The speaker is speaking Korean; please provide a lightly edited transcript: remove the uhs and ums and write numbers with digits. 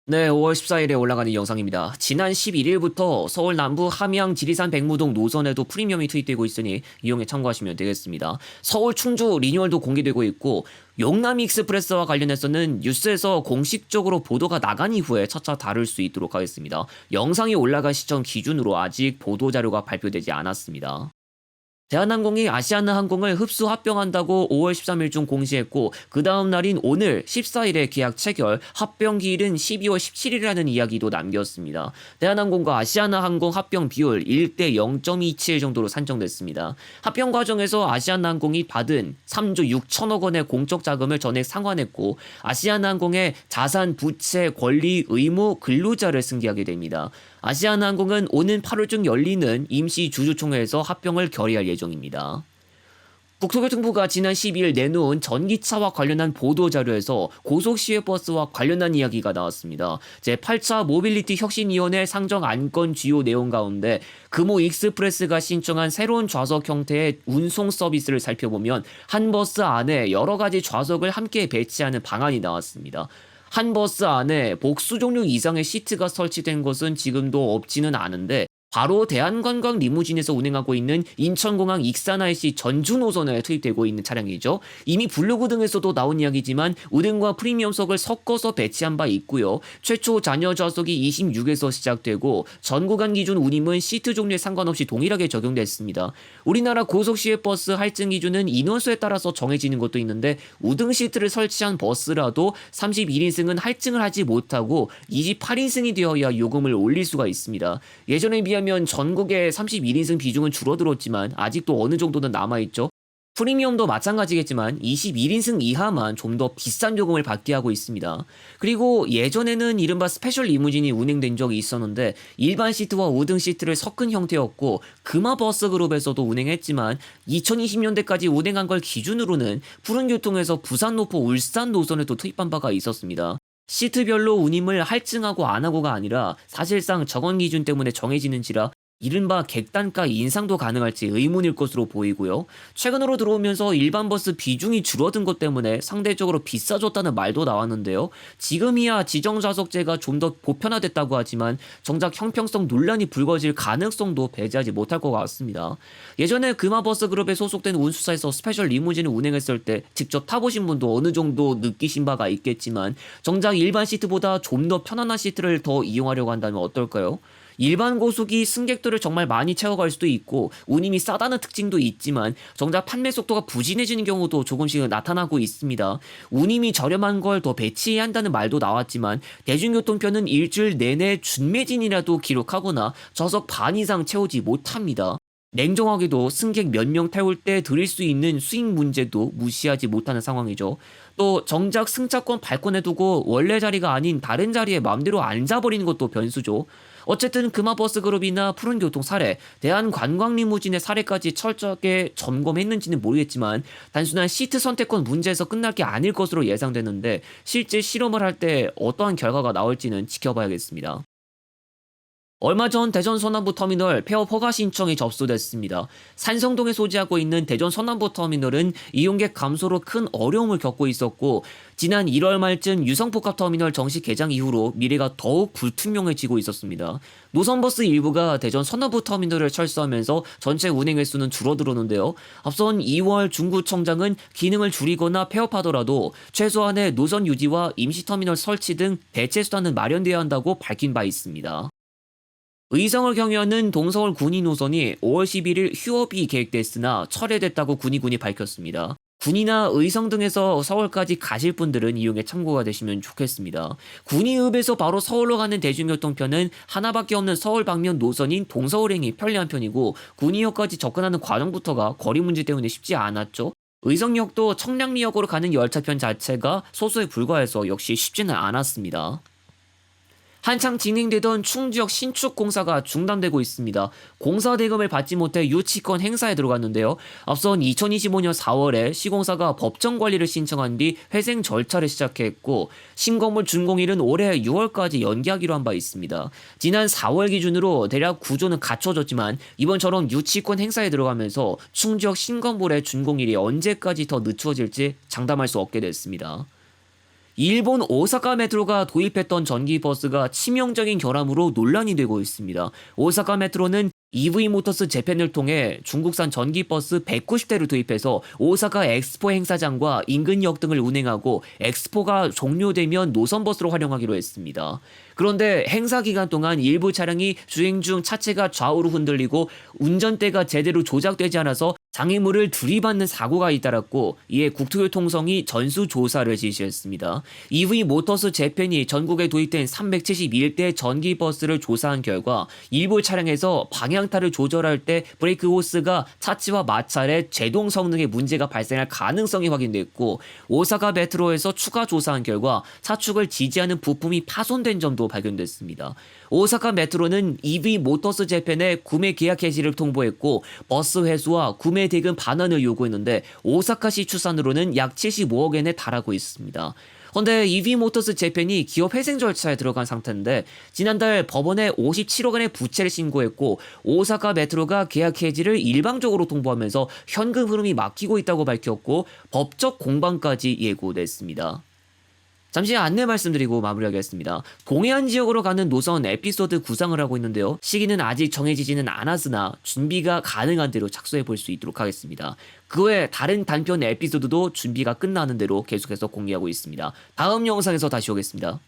네, 5월 14일에 올라가는 영상입니다. 지난 11일부터 서울 남부 함양 지리산 백무동 노선에도 프리미엄이 투입되고 있으니 이용에 참고하시면 되겠습니다. 서울 충주 리뉴얼도 공개되고 있고 용남 익스프레스와 관련해서는 뉴스에서 공식적으로 보도가 나간 이후에 차차 다룰 수 있도록 하겠습니다. 영상이 올라간 시점 기준으로 아직 보도자료가 발표되지 않았습니다. 대한항공이 아시아나항공을 흡수 합병한다고 5월 13일 중 공시했고 그 다음 날인 오늘 14일에 계약 체결, 합병 기일은 12월 17일이라는 이야기도 남겼습니다. 대한항공과 아시아나항공 합병 비율 1대 0.27 정도로 산정됐습니다. 합병 과정에서 아시아나항공이 받은 3조 6천억 원의 공적 자금을 전액 상환했고 아시아나항공의 자산, 부채, 권리, 의무, 근로자를 승계하게 됩니다. 아시아나항공은 오는 8월 중 열리는 임시 주주총회에서 합병을 결의할 예정입니다. 국토교통부가 지난 12일 내놓은 전기차와 관련한 보도자료에서 고속시외버스와 관련한 이야기가 나왔습니다. 제8차 모빌리티 혁신위원회 상정 안건 주요 내용 가운데 금호 익스프레스가 신청한 새로운 좌석 형태의 운송 서비스를 살펴보면 한 버스 안에 여러 가지 좌석을 함께 배치하는 방안이 나왔습니다. 한 버스 안에 복수 종류 이상의 시트가 설치된 것은 지금도 없지는 않은데 바로 대한관광 리무진에서 운행하고 있는 인천공항 익산-IC 전주 노선에 투입되고 있는 차량이죠. 이미 블로그 등에서도 나온 이야기지만 우등과 프리미엄석을 섞어서 배치한 바 있고요. 최초 잔여 좌석이 26에서 시작되고 전 구간 기준 운임은 시트 종류에 상관없이 동일하게 적용됐습니다. 우리나라 고속시외버스 할증 기준은 인원수에 따라서 정해지는 것도 있는데 우등 시트를 설치한 버스라도 31인승은 할증을 하지 못하고 28인승이 되어야 요금을 올릴 수가 있습니다. 예전에 비하면 전국의 31인승 비중은 줄어들었지만 아직도 어느 정도는 남아있죠. 프리미엄도 마찬가지겠지만 21인승 이하만 좀 더 비싼 요금을 받게 하고 있습니다. 그리고 예전에는 이른바 스페셜 리무진이 운행된 적이 있었는데 일반 시트와 우등 시트를 섞은 형태였고 금화버스 그룹에서도 운행했지만 2020년대까지 운행한 걸 기준으로는 푸른교통에서 부산 노포 울산 노선에도 투입한 바가 있었습니다. 시트별로 운임을 할증하고 안 하고가 아니라 사실상 정원 기준 때문에 정해지는지라 이른바 객단가 인상도 가능할지 의문일 것으로 보이고요. 최근으로 들어오면서 일반 버스 비중이 줄어든 것 때문에 상대적으로 비싸졌다는 말도 나왔는데요. 지금이야 지정좌석제가 좀 더 보편화됐다고 하지만 정작 형평성 논란이 불거질 가능성도 배제하지 못할 것 같습니다. 예전에 금화버스 그룹에 소속된 운수사에서 스페셜 리무진을 운행했을 때 직접 타보신 분도 어느 정도 느끼신 바가 있겠지만 정작 일반 시트보다 좀 더 편안한 시트를 더 이용하려고 한다면 어떨까요? 일반 고속이 승객들을 정말 많이 채워갈 수도 있고 운임이 싸다는 특징도 있지만 정작 판매 속도가 부진해지는 경우도 조금씩 나타나고 있습니다. 운임이 저렴한 걸 더 배치해야 한다는 말도 나왔지만 대중교통편은 일주일 내내 준매진이라도 기록하거나 좌석 반 이상 채우지 못합니다. 냉정하게도 승객 몇 명 태울 때 드릴 수 있는 수익 문제도 무시하지 못하는 상황이죠. 또 정작 승차권 발권해 두고 원래 자리가 아닌 다른 자리에 마음대로 앉아버리는 것도 변수죠. 어쨌든 금화버스 그룹이나 푸른교통 사례, 대한관광리무진의 사례까지 철저하게 점검했는지는 모르겠지만 단순한 시트 선택권 문제에서 끝날 게 아닐 것으로 예상되는데 실제 실험을 할 때 어떠한 결과가 나올지는 지켜봐야겠습니다. 얼마 전 대전 서남부 터미널 폐업 허가 신청이 접수됐습니다. 산성동에 소지하고 있는 대전 서남부 터미널은 이용객 감소로 큰 어려움을 겪고 있었고 지난 1월 말쯤 유성복합 터미널 정식 개장 이후로 미래가 더욱 불투명해지고 있었습니다. 노선버스 일부가 대전 서남부 터미널을 철수하면서 전체 운행 횟수는 줄어들었는데요. 앞선 2월 중구청장은 기능을 줄이거나 폐업하더라도 최소한의 노선 유지와 임시터미널 설치 등 대체 수단은 마련돼야 한다고 밝힌 바 있습니다. 의성을 경유하는 동서울 군위 노선이 5월 11일 휴업이 계획됐으나 철회됐다고 군위군이 밝혔습니다. 군위나 의성 등에서 서울까지 가실 분들은 이용에 참고가 되시면 좋겠습니다. 군위읍에서 바로 서울로 가는 대중교통편은 하나밖에 없는 서울 방면 노선인 동서울행이 편리한 편이고 군위역까지 접근하는 과정부터가 거리 문제 때문에 쉽지 않았죠. 의성역도 청량리역으로 가는 열차편 자체가 소수에 불과해서 역시 쉽지는 않았습니다. 한창 진행되던 충주역 신축 공사가 중단되고 있습니다. 공사 대금을 받지 못해 유치권 행사에 들어갔는데요. 앞선 2025년 4월에 시공사가 법정 관리를 신청한 뒤 회생 절차를 시작했고 신건물 준공일은 올해 6월까지 연기하기로 한 바 있습니다. 지난 4월 기준으로 대략 구조는 갖춰졌지만 이번처럼 유치권 행사에 들어가면서 충주역 신건물의 준공일이 언제까지 더 늦춰질지 장담할 수 없게 됐습니다. 일본 오사카 메트로가 도입했던 전기버스가 치명적인 결함으로 논란이 되고 있습니다. 오사카 메트로는 EV 모터스 재팬을 통해 중국산 전기버스 190대를 도입해서 오사카 엑스포 행사장과 인근 역 등을 운행하고 엑스포가 종료되면 노선버스로 활용하기로 했습니다. 그런데 행사 기간 동안 일부 차량이 주행 중 차체가 좌우로 흔들리고 운전대가 제대로 조작되지 않아서 장애물을 들이받는 사고가 잇따랐고 이에 국토교통성이 전수조사를 지시했습니다. EV 모터스 재팬이 전국에 도입된 371대 전기버스를 조사한 결과 일부 차량에서 방향타를 조절할 때 브레이크 호스가 차체와 마찰해 제동 성능에 문제가 발생할 가능성이 확인됐고 오사카 메트로에서 추가 조사한 결과 차축을 지지하는 부품이 파손된 점도 발견됐습니다. 오사카 메트로는 EV 모터스 재팬에 구매 계약 해지를 통보했고 버스 회수와 구매 대금 반환을 요구했는데 오사카시 추산으로는 약 75억엔에 달하고 있습니다. 그런데 EV 모터스 재팬이 기업 회생 절차에 들어간 상태인데 지난달 법원에 57억엔의 부채를 신고했고 오사카 메트로가 계약 해지를 일방적으로 통보하면서 현금 흐름이 막히고 있다고 밝혔고 법적 공방까지 예고됐습니다. 잠시 안내 말씀드리고 마무리하겠습니다. 동해안 지역으로 가는 노선 에피소드 구상을 하고 있는데요. 시기는 아직 정해지지는 않았으나 준비가 가능한 대로 착수해 볼 수 있도록 하겠습니다. 그 외 다른 단편 에피소드도 준비가 끝나는 대로 계속해서 공개하고 있습니다. 다음 영상에서 다시 오겠습니다.